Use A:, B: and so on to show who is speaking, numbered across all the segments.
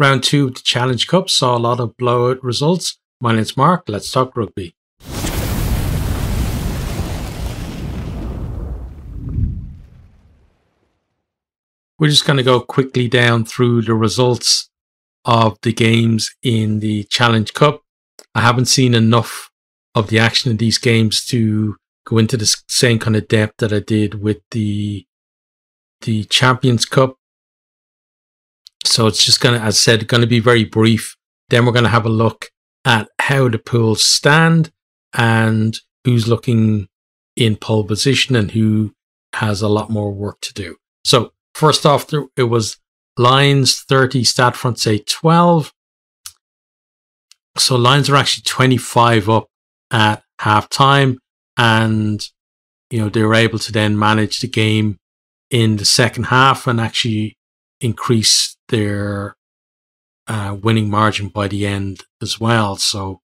A: Round 2 of the Challenge Cup saw a lot of blowout results. My name's Mark. Let's talk rugby. We're just going to go quickly down through the results of the games in the Challenge Cup. I haven't seen enough of the action in these games to go into the same kind of depth that I did with the Champions Cup. So it's just going to, as I said, going to be very brief. Then we're going to have a look at how the pools stand and who's looking in pole position and who has a lot more work to do. So first off, it was Lions 30, Stade Francais 12. So Lions are actually 25 up at half time, and they were able to then manage the game in the second half and actually increase their winning margin by the end as well. So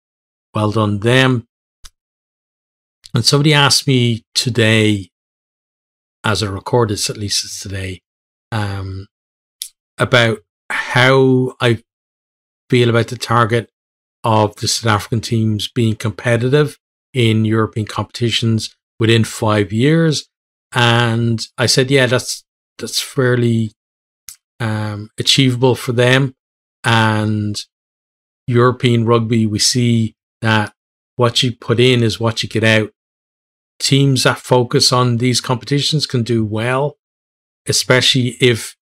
A: well done them. And somebody asked me today, as I record this, at least it's today, about how I feel about the target of the South African teams being competitive in European competitions within 5 years. And I said, yeah, that's fairly achievable for them. And European rugby, we see that what you put in is what you get out. Teams that focus on these competitions can do well, especially if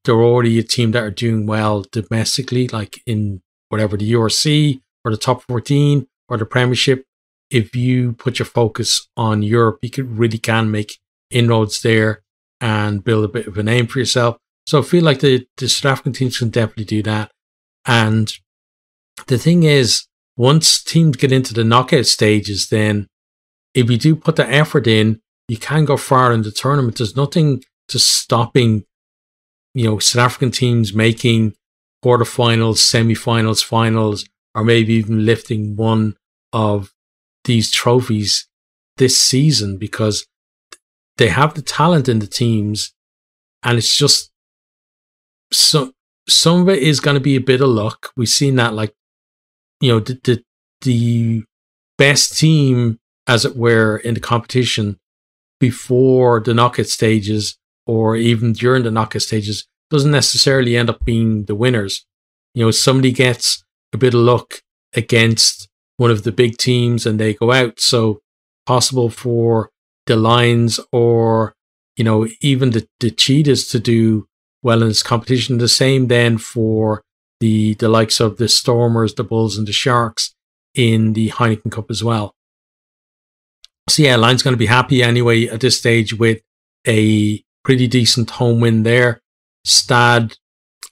A: they're already a team that are doing well domestically, like in whatever the URC or the top 14 or the Premiership. If you put your focus on Europe, you really can make inroads there and build a bit of a name for yourself. So I feel like the South African teams can definitely do that. And the thing is, once teams get into the knockout stages, then if you do put the effort in, you can go far in the tournament. There's nothing to stopping, South African teams making quarterfinals, semi-finals, finals, or maybe even lifting one of these trophies this season, because they have the talent in the teams, and it's just some of it is going to be a bit of luck. We've seen that, the best team, as it were, in the competition before the knockout stages or even during the knockout stages doesn't necessarily end up being the winners. Somebody gets a bit of luck against one of the big teams and they go out. So possible for the Lions or, even the Cheetahs to do well in this competition. The same then for the likes of the Stormers, the Bulls and the Sharks in the Heineken Cup as well. So yeah, Lions going to be happy anyway at this stage with a pretty decent home win there. Stade,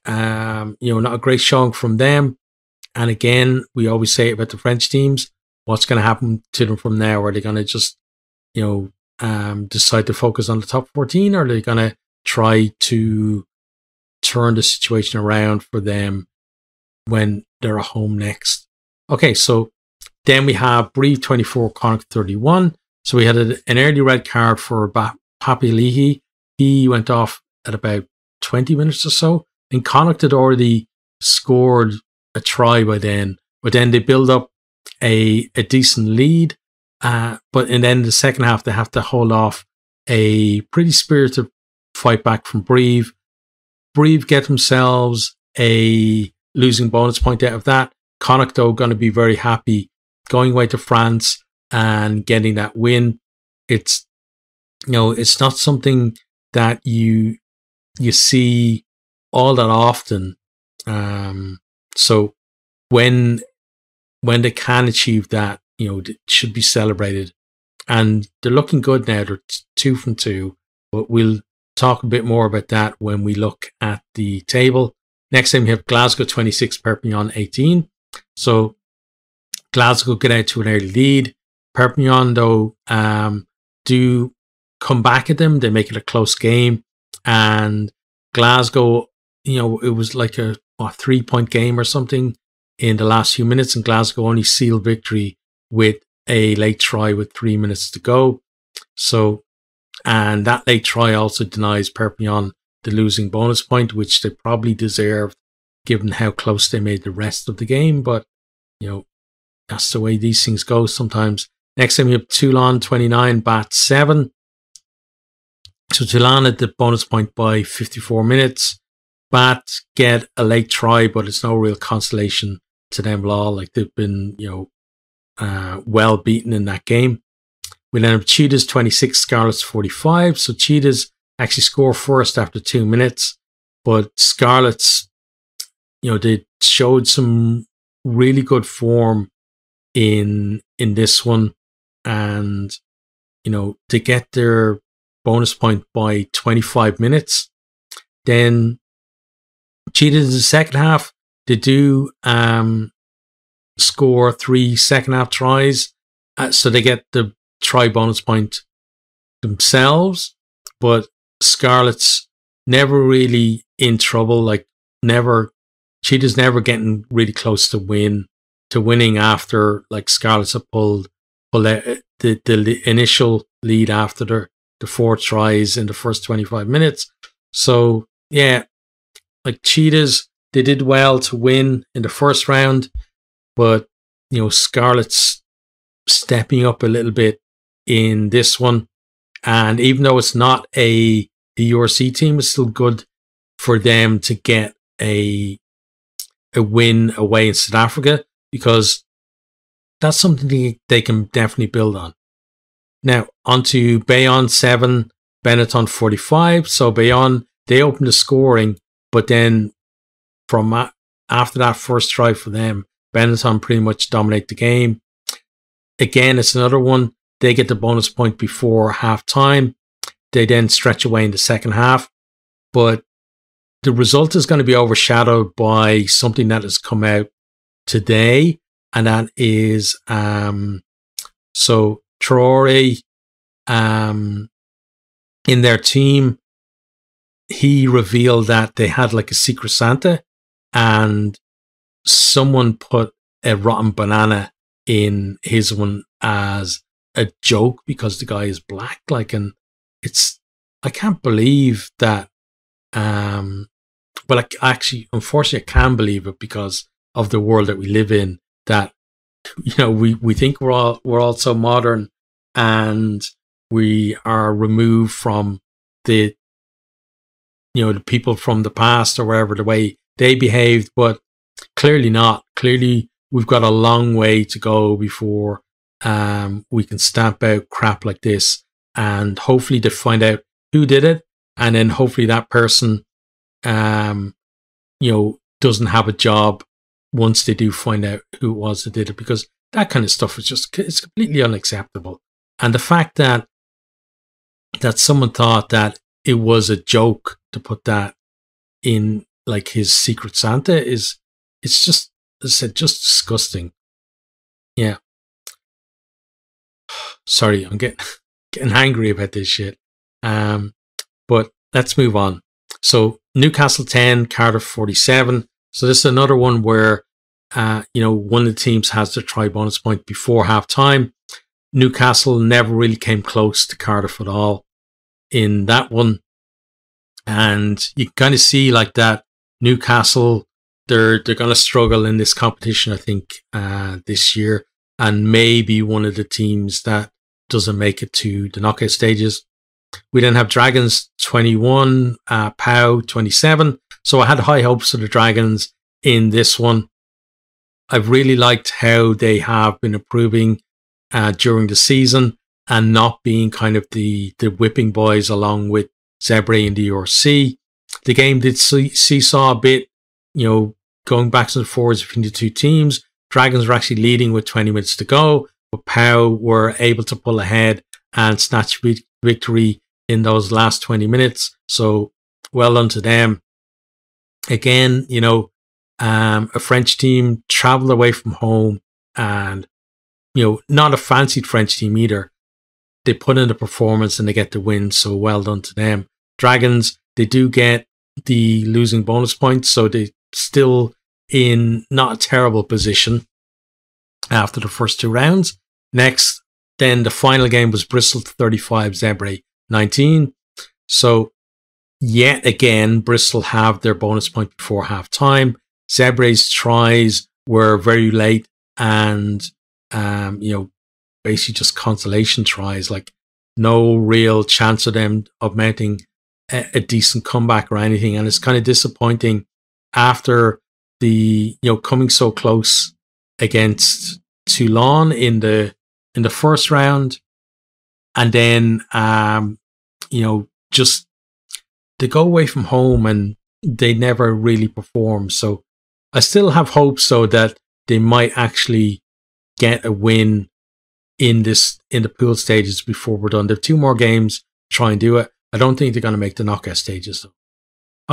A: not a great showing from them. And again, we always say about the French teams, what's going to happen to them from now? Are they going to just, decide to focus on the top 14, or are they going to try to turn the situation around for them when they're at home next? Okay, so then we have Brive 24, Connacht 31. So we had an early red card for Papi Leahy. He went off at about 20 minutes or so, and Connacht had already scored a try by then, but then they build up a decent lead. But then the second half, they have to hold off a pretty spirited fight back from Brive. Brive get themselves a losing bonus point out of that. Connacht, though, going to be very happy going away to France and getting that win. It's it's not something that you see all that often. So when they can achieve that, it should be celebrated. And they're looking good now. They're 2 from 2, but we'll talk a bit more about that when we look at the table. Next time we have Glasgow 26, Perpignan 18. So Glasgow get out to an early lead. Perpignan, though, do come back at them. They make it a close game. And Glasgow, it was like a 3-point game or something in the last few minutes, and Glasgow only sealed victory with a late try with 3 minutes to go. So, and that late try also denies Perpignan the losing bonus point, which they probably deserved given how close they made the rest of the game. But, you know, that's the way these things go sometimes. Next time we have Toulon 29, Bat 7. So Toulon at the bonus point by 54 minutes. Bat get a late try, but it's no real consolation to them at all. Like, they've been, you know, well beaten in that game. We then have Cheetahs 26, Scarlets 45. So Cheetahs actually score first after 2 minutes, but Scarlets, you know, they showed some really good form in this one, and, you know, they get their bonus point by 25 minutes. Then Cheetahs in the second half, they do score 3 second half tries, so they get the try bonus point themselves, but Scarlets never really in trouble, like Cheetahs never getting really close to winning after, like, Scarlets have pulled out the initial lead after the 4 tries in the first 25 minutes. So yeah, like, Cheetahs, they did well to win in the first round, but, you know, Scarlets stepping up a little bit in this one. And even though it's not the URC team, it's still good for them to get a win away in South Africa, because that's something they can definitely build on. Now, on to Bayonne 7, Benetton 45. So Bayonne, they opened the scoring, but then from after that first try for them, Benetton pretty much dominate the game. Again, it's another one. They get the bonus point before half time. They then stretch away in the second half. But the result is going to be overshadowed by something that has come out today, and that is so Traore in their team, he revealed that they had like a Secret Santa, and someone put a rotten banana in his one as a joke because the guy is black. Like, and I can't believe that. Well, actually, unfortunately, I can believe it because of the world that we live in. That, you know, we think we're all so modern, and we are removed from the, you know, the people from the past or wherever, the way they behaved, but clearly not. Clearly, we've got a long way to go before we can stamp out crap like this, and hopefully to find out who did it, and then hopefully that person, you know, doesn't have a job once they do find out who it was that did it, because that kind of stuff is just, it's completely unacceptable. And the fact that someone thought that it was a joke to put that in, like, his Secret Santa it's just, as I said, just disgusting. Yeah. Sorry, I'm getting angry about this shit. But let's move on. So Newcastle 10, Cardiff 47. So this is another one where, you know, one of the teams has their try bonus point before half time. Newcastle never really came close to Cardiff at all in that one. And you can kind of see like that Newcastle, they're going to struggle in this competition, I think, this year. And maybe one of the teams that doesn't make it to the knockout stages. We then have Dragons 21, POW 27. So I had high hopes for the Dragons in this one. I've really liked how they have been improving during the season and not being kind of the whipping boys along with Zebre and the URC. The game did seesaw a bit, you know, going back and forwards between the two teams. Dragons were actually leading with 20 minutes to go, but POW were able to pull ahead and snatch victory in those last 20 minutes. So well done to them. Again, you know, a French team traveled away from home, and, you know, not a fancied French team either. They put in the performance and they get the win. So well done to them. Dragons, they do get the losing bonus points, so they still in not a terrible position after the first 2 rounds. Next, then the final game was Bristol 35, Zebre 19. So yet again, Bristol have their bonus point before half time. Zebre's tries were very late and, basically just consolation tries, like no real chance of them of mounting a decent comeback or anything. And it's kind of disappointing after the, coming so close against Toulon in the first round. And then, just they go away from home and they never really perform. So I still have hopes, though, that they might actually get a win in the pool stages before we're done. They have 2 more games to try and do it. I don't think they're going to make the knockout stages, though.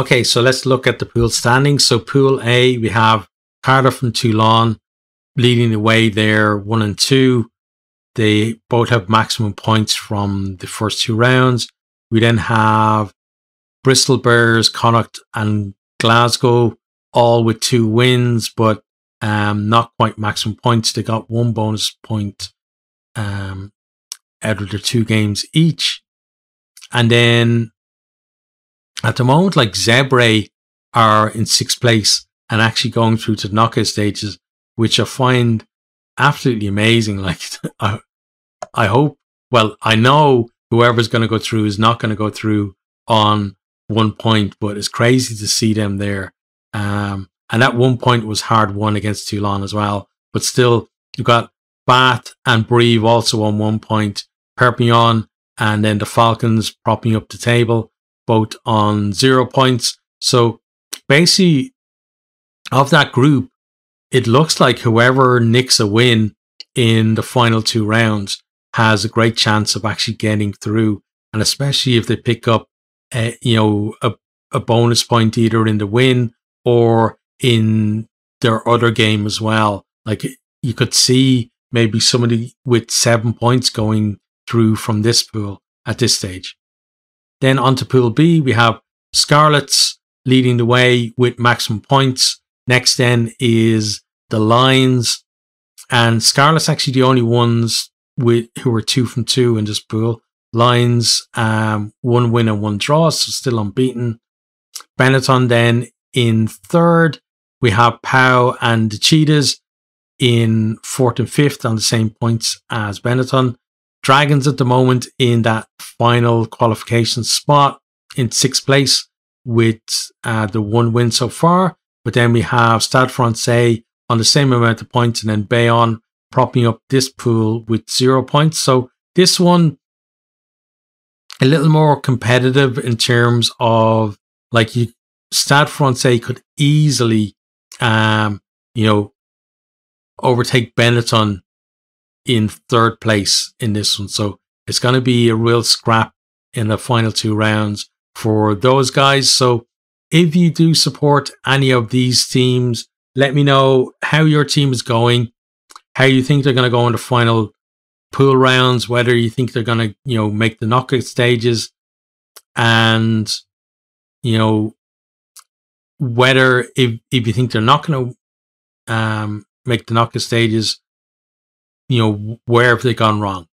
A: Okay, so let's look at the pool standings. So Pool A, we have Cardiff and Toulon leading the way there, 1 and 2. They both have maximum points from the first 2 rounds. We then have Bristol Bears, Connacht and Glasgow, all with 2 wins, but not quite maximum points. They got 1 bonus point out of their 2 games each. And then at the moment, like Zebre are in 6th place and actually going through to the knockout stages, which I find absolutely amazing. Like I hope, well, I know whoever's going to go through is not going to go through on 1 point, but it's crazy to see them there. And that 1 point was hard won against Toulon as well. But still, you've got Bath and Brive also on 1 point, Perpignan and then the Falcons propping up the table, both on 0 points. So basically, of that group, it looks like whoever nicks a win in the final 2 rounds has a great chance of actually getting through. And especially if they pick up, a bonus point either in the win or in their other game as well. Like you could see maybe somebody with 7 points going through from this pool at this stage. Then on to Pool B, we have Scarlets leading the way with maximum points. Next then is the Lions, and Scarlets actually the only ones who are 2 from 2 in this pool. Lions, 1 win and 1 draw, so still unbeaten. Benetton then in 3rd. We have Pau and the Cheetahs in 4th and 5th on the same points as Benetton. Dragons at the moment in that final qualification spot in 6th place with the 1 win so far. But then we have Stade Francais on the same amount of points, and then Bayonne propping up this pool with 0 points. So this one, a little more competitive in terms of like Stade Francais could easily, overtake Benetton in 3rd place in this one. So it's going to be a real scrap in the final 2 rounds for those guys. So if you do support any of these teams, let me know how your team is going, how you think they're going to go in the final pool rounds, whether you think they're going to, make the knockout stages, and, whether if you think they're not going to make the knockout stages, where have they gone wrong?